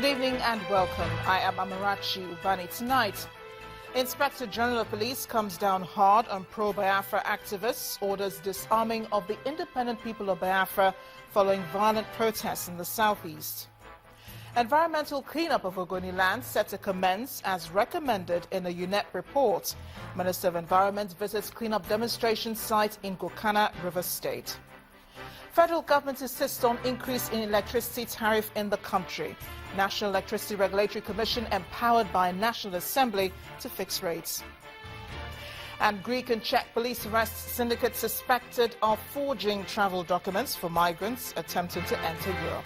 Good evening and welcome. I am Amarachi Ubani. Tonight, Inspector General of Police comes down hard on pro-Biafra activists, orders disarming of the independent people of Biafra following violent protests in the southeast. Environmental cleanup of Ogoni land set to commence as recommended in a UNEP report. Minister of Environment visits cleanup demonstration site in Gokana, River State. Federal government insists on increase in electricity tariff in the country. National Electricity Regulatory Commission empowered by National Assembly to fix rates. And Greek and Czech police arrest syndicate suspected of forging travel documents for migrants attempting to enter Europe.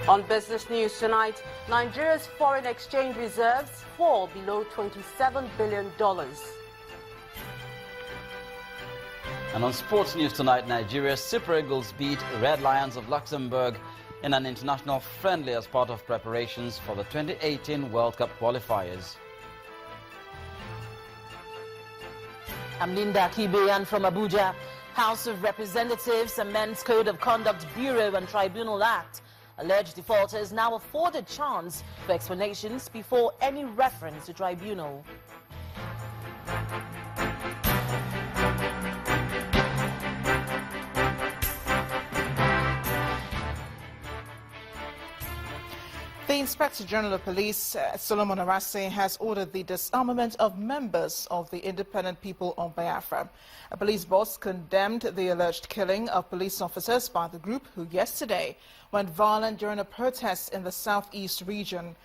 On business news tonight, Nigeria's foreign exchange reserves fall below $27 billion. And on sports news tonight, Nigeria's Super Eagles beat Red Lions of Luxembourg in an international friendly as part of preparations for the 2018 World Cup qualifiers. I'm Linda Kibeyan from Abuja. House of Representatives amends Code of Conduct Bureau and Tribunal Act. Alleged defaulters now afforded chance for explanations before any reference to tribunal. The Inspector General of Police, Solomon Arase, has ordered the disarmament of members of the independent people of Biafra. A police boss condemned the alleged killing of police officers by the group who yesterday went violent during a protest in the southeast region.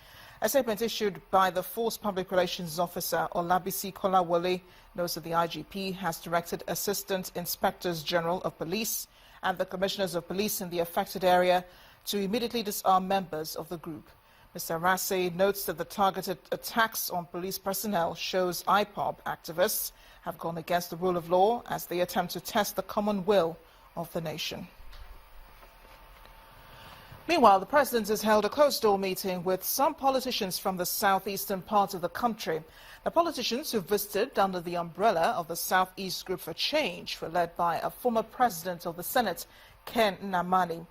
A statement issued by the Force Public Relations Officer Olabisi Kolawole notes that the IGP has directed Assistant Inspectors General of Police and the Commissioners of Police in the affected area to immediately disarm members of the group. Mr. Arase notes that the targeted attacks on police personnel shows IPOB activists have gone against the rule of law as they attempt to test the common will of the nation. Meanwhile, the President has held a closed-door meeting with some politicians from the southeastern part of the country. The politicians who visited under the umbrella of the Southeast Group for Change were led by a former President of the Senate, Ken Nnamani.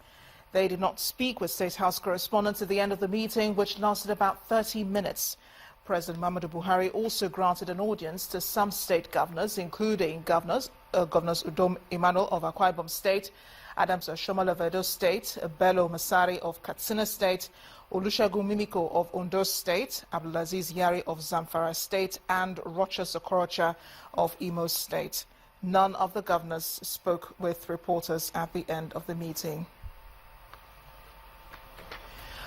They did not speak with State House correspondents at the end of the meeting, which lasted about 30 minutes. President Muhammadu Buhari also granted an audience to some state governors, including Governors Udom Emmanuel of Akwa Ibom State, Adams Oshiomhole of Edo State, Bello Masari of Katsina State, Olusegun Mimiko of Ondo State, Abdulaziz Yari of Zamfara State, and Rochas Okorocha of Imo State. None of the governors spoke with reporters at the end of the meeting.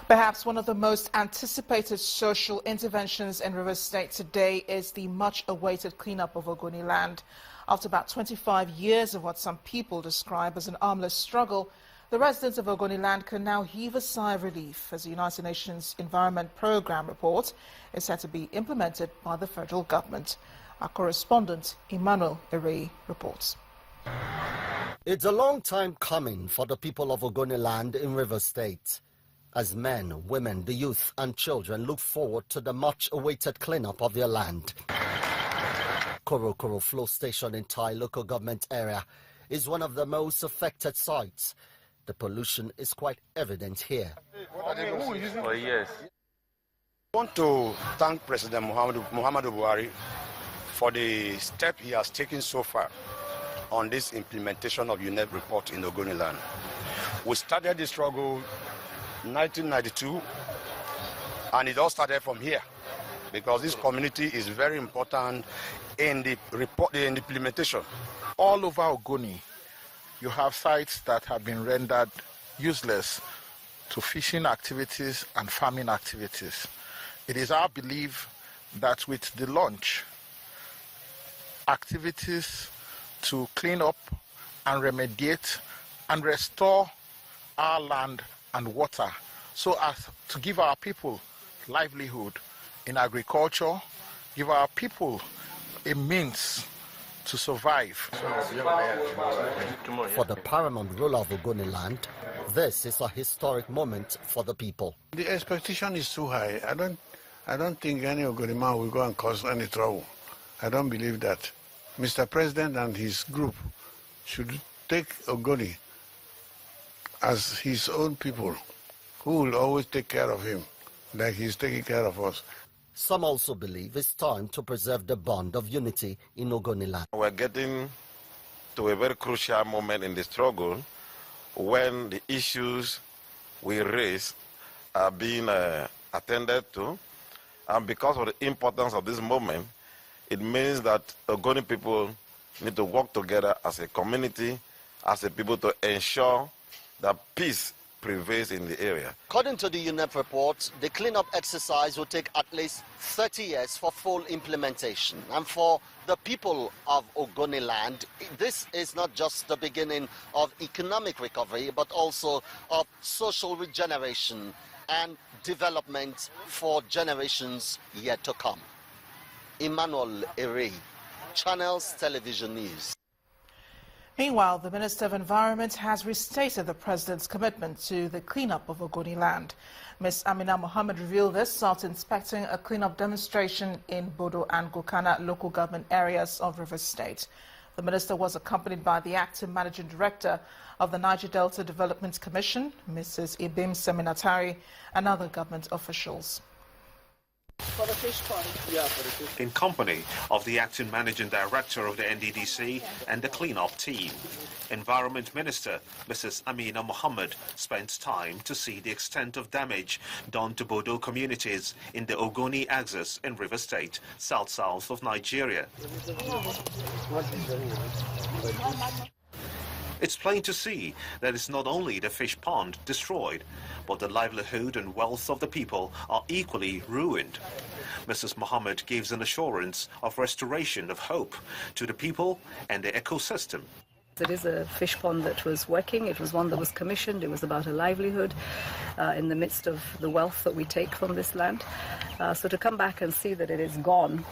Perhaps one of the most anticipated social interventions in River State today is the much-awaited cleanup of Ogoni land. After about 25 years of what some people describe as an armless struggle, the residents of Ogoni land can now heave a sigh of relief as the United Nations Environment Programme report is set to be implemented by the federal government. Our correspondent, Emmanuel Ere, reports. It's a long time coming for the people of Ogoni land in River State, as men, women, the youth and children look forward to the much-awaited cleanup of their land. Korokoro Flow Station in Tai local government area is one of the most affected sites. The pollution is quite evident here. Oh, yes. I want to thank President Muhammadu Buhari for the step he has taken so far on this implementation of UNEP report in Ogoni land. We started the struggle 1992, and it all started from here because this community is very important in the implementation. All over Ogoni, you have sites that have been rendered useless to fishing activities and farming activities. It is our belief that with the launch, activities to clean up and remediate and restore our land and water so as to give our people livelihood in agriculture, give our people a means to survive. For the paramount ruler of Ogoni land, this is a historic moment for the people. The expectation is too high. I don't think any Ogoni man will go and cause any trouble. I don't believe that. Mr. President and his group should take Ogoni as his own people who will always take care of him, like he's taking care of us. Some also believe it's time to preserve the bond of unity in Ogoni land. We're getting to a very crucial moment in the struggle when the issues we raise are being attended to. And because of the importance of this moment, it means that Ogoni people need to work together as a community, as a people, to ensure that peace prevails in the area. According to the UNEP report, the cleanup exercise will take at least 30 years for full implementation. And for the people of Ogoni land, this is not just the beginning of economic recovery, but also of social regeneration and development for generations yet to come. Emmanuel Ere, Channels Television News. Meanwhile, the Minister of Environment has restated the President's commitment to the cleanup of Ogoni land. Ms. Amina Mohammed revealed this after inspecting a cleanup demonstration in Bodo and Gokana local government areas of Rivers State. The Minister was accompanied by the Acting Managing Director of the Niger Delta Development Commission, Mrs. Ibim Seminatari, and other government officials. For the fish pond. In company of the Acting Managing Director of the NDDC and the cleanup team, Environment Minister Mrs. Amina Mohammed spent time to see the extent of damage done to Bodo communities in the Ogoni axis in River State, south of Nigeria. It's plain to see that it's not only the fish pond destroyed, but the livelihood and wealth of the people are equally ruined. Mrs. Mohammed gives an assurance of restoration of hope to the people and the ecosystem. It is a fish pond that was working. It was one that was commissioned. It was about a livelihood in the midst of the wealth that we take from this land. So to come back and see that it is gone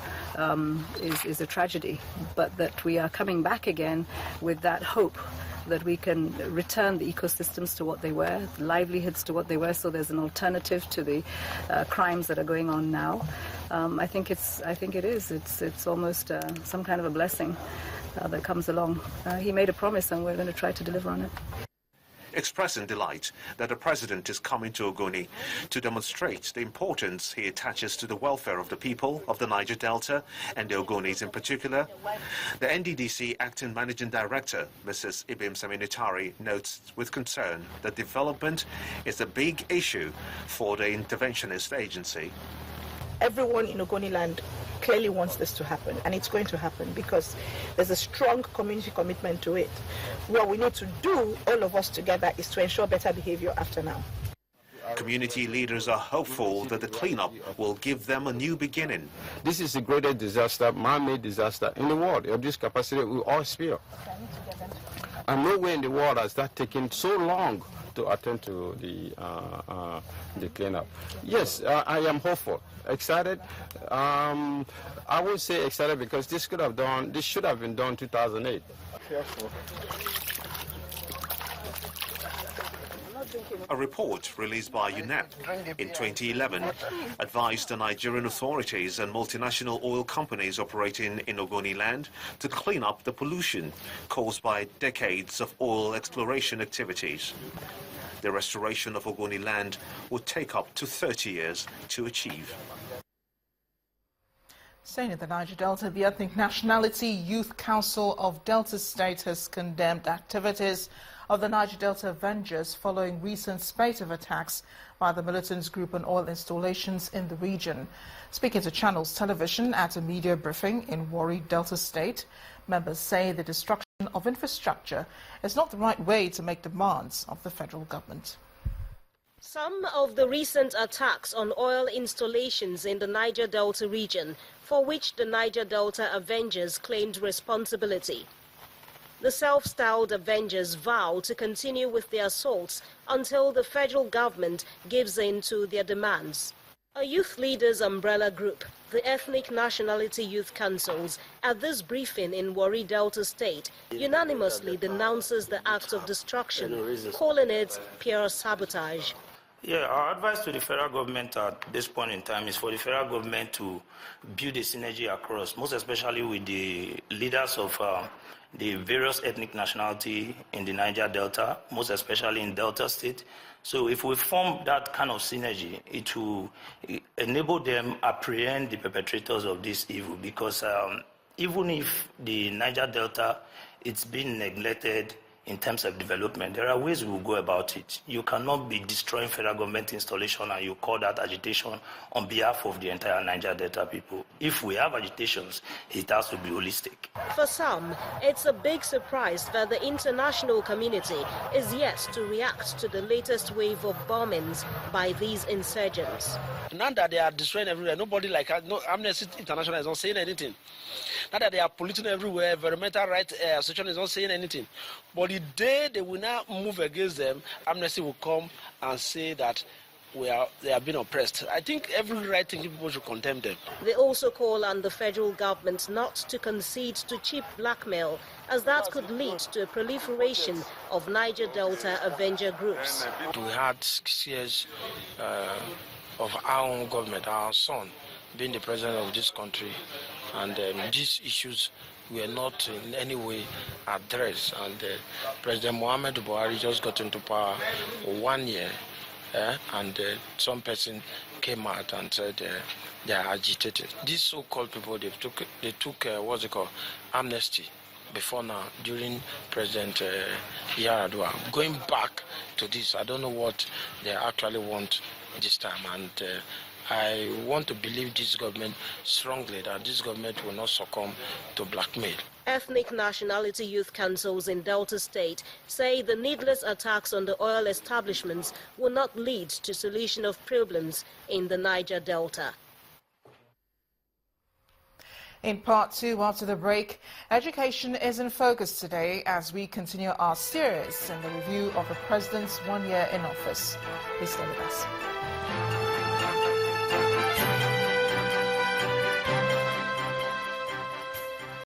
is a tragedy, but that we are coming back again with that hope that we can return the ecosystems to what they were, the livelihoods to what they were, so there's an alternative to the crimes that are going on now. I think it is. It's almost some kind of a blessing that comes along. He made a promise, and we're going to try to deliver on it. Expressing delight that the President is coming to Ogoni to demonstrate the importance he attaches to the welfare of the people of the Niger Delta and the Ogonis in particular, the NDDC Acting Managing Director, Mrs. Ibim Seminatari, notes with concern that development is a big issue for the interventionist agency. Everyone in Ogoni land clearly wants this to happen, and it's going to happen because there's a strong community commitment to it. What we need to do, all of us together, is to ensure better behavior after now. Community leaders are hopeful that the cleanup will give them a new beginning. This is the greatest disaster, man-made disaster in the world. Of this capacity we all feel. And nowhere in the world has that taken so long to attend to the cleanup. Yes, I am hopeful, excited. I would say excited because this should have been done 2008. A report released by UNEP in 2011 advised the Nigerian authorities and multinational oil companies operating in Ogoni land to clean up the pollution caused by decades of oil exploration activities. The restoration of Ogoni land would take up to 30 years to achieve. Staying in the Niger Delta, the Ethnic Nationality Youth Council of Delta State has condemned activities of the Niger Delta Avengers following recent spate of attacks by the militants group on oil installations in the region. Speaking to Channels Television at a media briefing in Warri, Delta State, members say the destruction of infrastructure is not the right way to make demands of the federal government. Some of the recent attacks on oil installations in the Niger Delta region, for which the Niger Delta Avengers claimed responsibility. The self-styled Avengers vow to continue with their assaults until the federal government gives in to their demands. A youth leaders umbrella group, the Ethnic Nationality Youth Councils, at this briefing in Warri, Delta State, unanimously denounces the act of destruction, calling it pure sabotage. Yeah, our advice to the federal government at this point in time is for the federal government to build a synergy across, most especially with the leaders of the various ethnic nationality in the Niger Delta, most especially in Delta State. So if we form that kind of synergy, it will enable them apprehend the perpetrators of this evil, because even if the Niger Delta, it's been neglected in terms of development, there are ways we will go about it. You cannot be destroying federal government installation and you call that agitation on behalf of the entire Niger Delta people. If we have agitations, it has to be holistic. For some, it's a big surprise that the international community is yet to react to the latest wave of bombings by these insurgents. Now that they are destroying everywhere, nobody like no Amnesty International is not saying anything. Now that they are polluting everywhere, environmental rights association is not saying anything. But the day they will now move against them, Amnesty will come and say that they are being oppressed. I think every right thinking people should condemn them. They also call on the federal government not to concede to cheap blackmail, as that could lead to a proliferation of Niger Delta Avenger groups. We had 6 years of our own government, our son, being the president of this country, and these issues were not in any way addressed. And President Muhammadu Buhari just got into power 1 year, and some person came out and said they are agitated. These so-called people, they took what's it called, amnesty before now, during President Yaradua. Going back to this, I don't know what they actually want this time, and I want to believe this government strongly that this government will not succumb to blackmail. Ethnic Nationality Youth Councils in Delta State say the needless attacks on the oil establishments will not lead to solution of problems in the Niger Delta. In part two, after the break, education is in focus today as we continue our series in the review of the President's 1 year in office. Please stay with us.